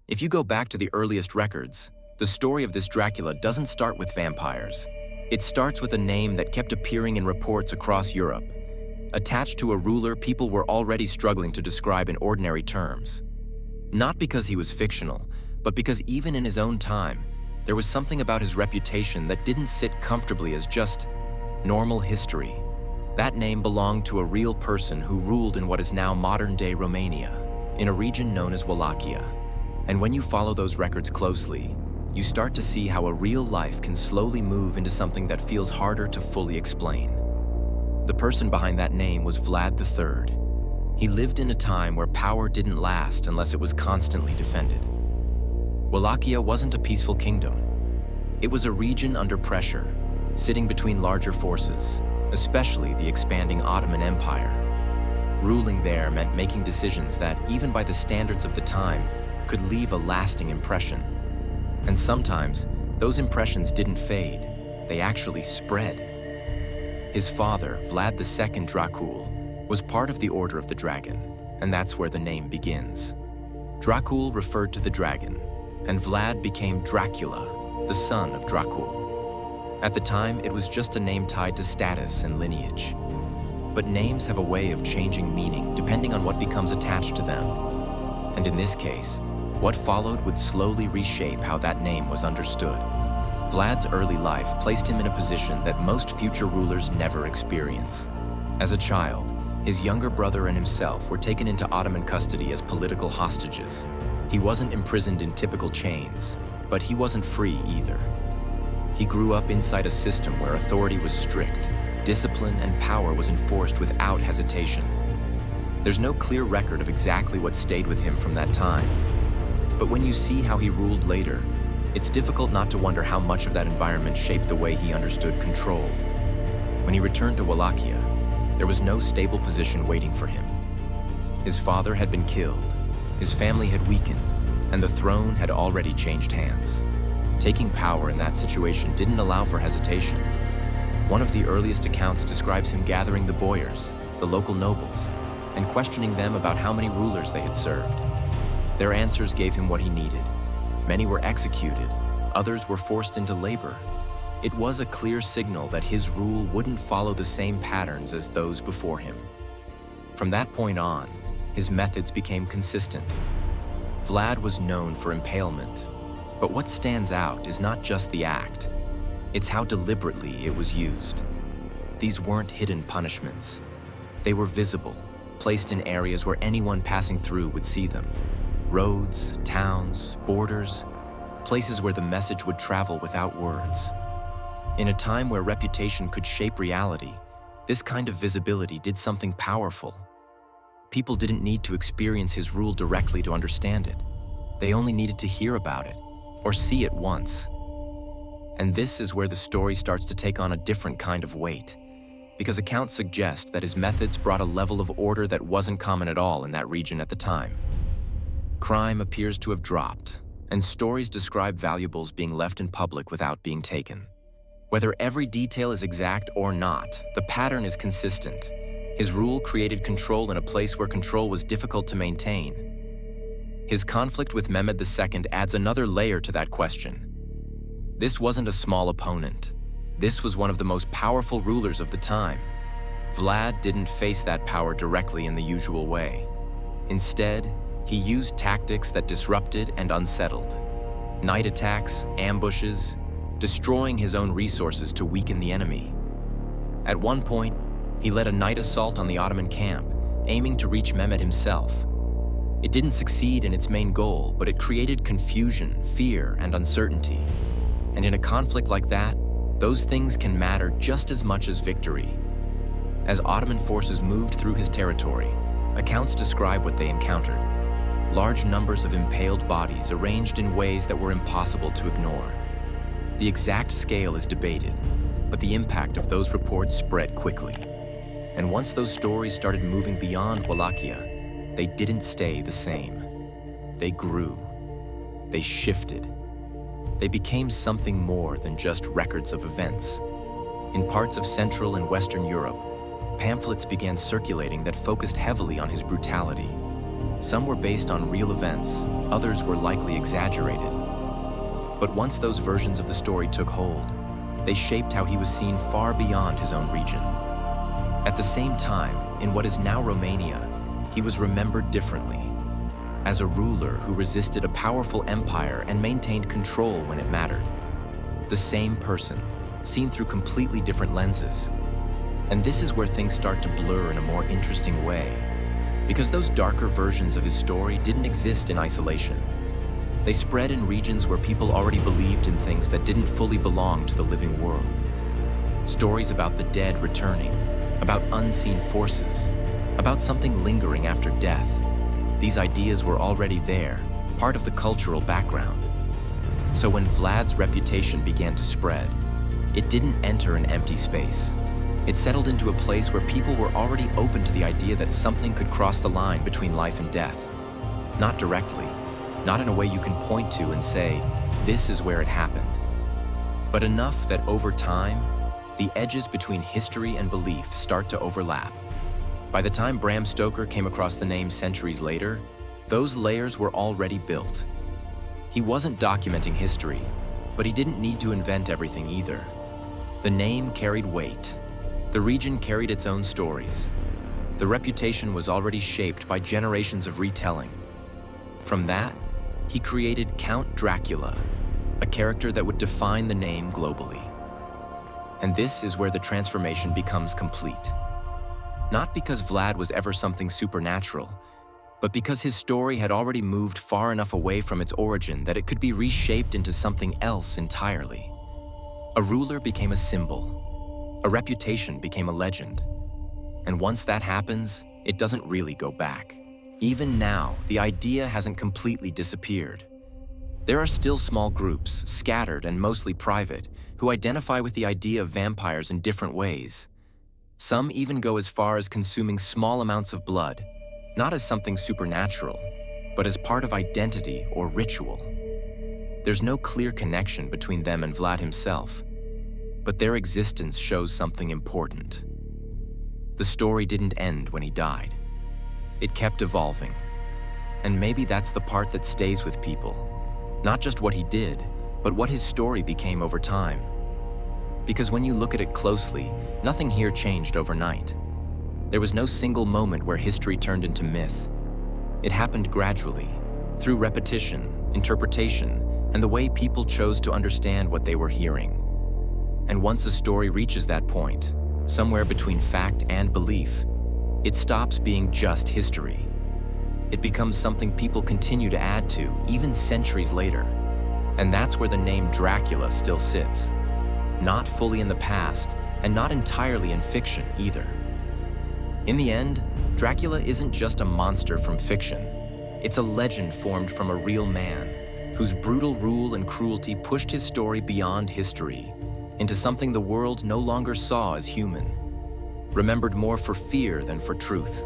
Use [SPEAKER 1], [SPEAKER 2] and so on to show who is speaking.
[SPEAKER 1] If you go back to the earliest records, the story of this Dracula doesn't start with vampires. It starts with a name that kept appearing in reports across Europe. Attached to a ruler people were already struggling to describe in ordinary terms. Not because he was fictional, but because even in his own time, there was something about his reputation that didn't sit comfortably as just normal history. That name belonged to a real person who ruled in what is now modern-day Romania, in a region known as Wallachia. And when you follow those records closely, you start to see how a real life can slowly move into something that feels harder to fully explain. The person behind that name was Vlad III. He lived in a time where power didn't last unless it was constantly defended. Wallachia wasn't a peaceful kingdom. It was a region under pressure, sitting between larger forces, especially the expanding Ottoman Empire. Ruling there meant making decisions that, even by the standards of the time, could leave a lasting impression. And sometimes, those impressions didn't fade, they actually spread. His father, Vlad II Dracula, was part of the Order of the Dragon, and that's where the name begins. Dracula referred to the dragon, and Vlad became Dracula, the son of Dracula. At the time, it was just a name tied to status and lineage. But names have a way of changing meaning depending on what becomes attached to them. And in this case, what followed would slowly reshape how that name was understood. Vlad's early life placed him in a position that most future rulers never experience. As a child, his younger brother and himself were taken into Ottoman custody as political hostages. He wasn't imprisoned in typical chains, but he wasn't free either. He grew up inside a system where authority was strict, discipline and power was enforced without hesitation. There's no clear record of exactly what stayed with him from that time. But when you see how he ruled later, it's difficult not to wonder how much of that environment shaped the way he understood control. When he returned to Wallachia, there was no stable position waiting for him. His father had been killed, his family had weakened, and the throne had already changed hands. Taking power in that situation didn't allow for hesitation. One of the earliest accounts describes him gathering the boyars, the local nobles, and questioning them about how many rulers they had served. Their answers gave him what he needed. Many were executed, others were forced into labor. It was a clear signal that his rule wouldn't follow the same patterns as those before him. From that point on, his methods became consistent. Vlad was known for impalement, but what stands out is not just the act, it's how deliberately it was used. These weren't hidden punishments. They were visible, placed in areas where anyone passing through would see them. Roads, towns, borders, places where the message would travel without words. In a time where reputation could shape reality, this kind of visibility did something powerful. People didn't need to experience his rule directly to understand it. They only needed to hear about it, or see it once. And this is where the story starts to take on a different kind of weight, because accounts suggest that his methods brought a level of order that wasn't common at all in that region at the time. Crime appears to have dropped, and stories describe valuables being left in public without being taken. Whether every detail is exact or not, the pattern is consistent. His rule created control in a place where control was difficult to maintain. His conflict with Mehmed II adds another layer to that question. This wasn't a small opponent. This was one of the most powerful rulers of the time. Vlad didn't face that power directly in the usual way. Instead, he used tactics that disrupted and unsettled. Night attacks, ambushes, destroying his own resources to weaken the enemy. At one point, he led a night assault on the Ottoman camp, aiming to reach Mehmed himself. It didn't succeed in its main goal, but it created confusion, fear, and uncertainty. And in a conflict like that, those things can matter just as much as victory. As Ottoman forces moved through his territory, accounts describe what they encountered. Large numbers of impaled bodies arranged in ways that were impossible to ignore. The exact scale is debated, but the impact of those reports spread quickly. And once those stories started moving beyond Wallachia, they didn't stay the same. They grew. They shifted. They became something more than just records of events. In parts of Central and Western Europe, pamphlets began circulating that focused heavily on his brutality. Some were based on real events, others were likely exaggerated. But once those versions of the story took hold, they shaped how he was seen far beyond his own region. At the same time, in what is now Romania, he was remembered differently, as a ruler who resisted a powerful empire and maintained control when it mattered. The same person, seen through completely different lenses. And this is where things start to blur in a more interesting way, because those darker versions of his story didn't exist in isolation. They spread in regions where people already believed in things that didn't fully belong to the living world. Stories about the dead returning, about unseen forces, about something lingering after death. These ideas were already there, part of the cultural background. So when Vlad's reputation began to spread, it didn't enter an empty space. It settled into a place where people were already open to the idea that something could cross the line between life and death. Not directly, not in a way you can point to and say, this is where it happened. But enough that over time, the edges between history and belief start to overlap. By the time Bram Stoker came across the name centuries later, those layers were already built. He wasn't documenting history, but he didn't need to invent everything either. The name carried weight. The region carried its own stories. The reputation was already shaped by generations of retelling. From that, he created Count Dracula, a character that would define the name globally. And this is where the transformation becomes complete. Not because Vlad was ever something supernatural, but because his story had already moved far enough away from its origin that it could be reshaped into something else entirely. A ruler became a symbol. A reputation became a legend. And once that happens, it doesn't really go back. Even now, the idea hasn't completely disappeared. There are still small groups, scattered and mostly private, who identify with the idea of vampires in different ways. Some even go as far as consuming small amounts of blood, not as something supernatural, but as part of identity or ritual. There's no clear connection between them and Vlad himself, but their existence shows something important. The story didn't end when he died. It kept evolving. And maybe that's the part that stays with people. Not just what he did, but what his story became over time. Because when you look at it closely, nothing here changed overnight. There was no single moment where history turned into myth. It happened gradually, through repetition, interpretation, and the way people chose to understand what they were hearing. And once a story reaches that point, somewhere between fact and belief, it stops being just history. It becomes something people continue to add to, even centuries later. And that's where the name Dracula still sits. Not fully in the past, and not entirely in fiction either. In the end, Dracula isn't just a monster from fiction. It's a legend formed from a real man, whose brutal rule and cruelty pushed his story beyond history, into something the world no longer saw as human, remembered more for fear than for truth.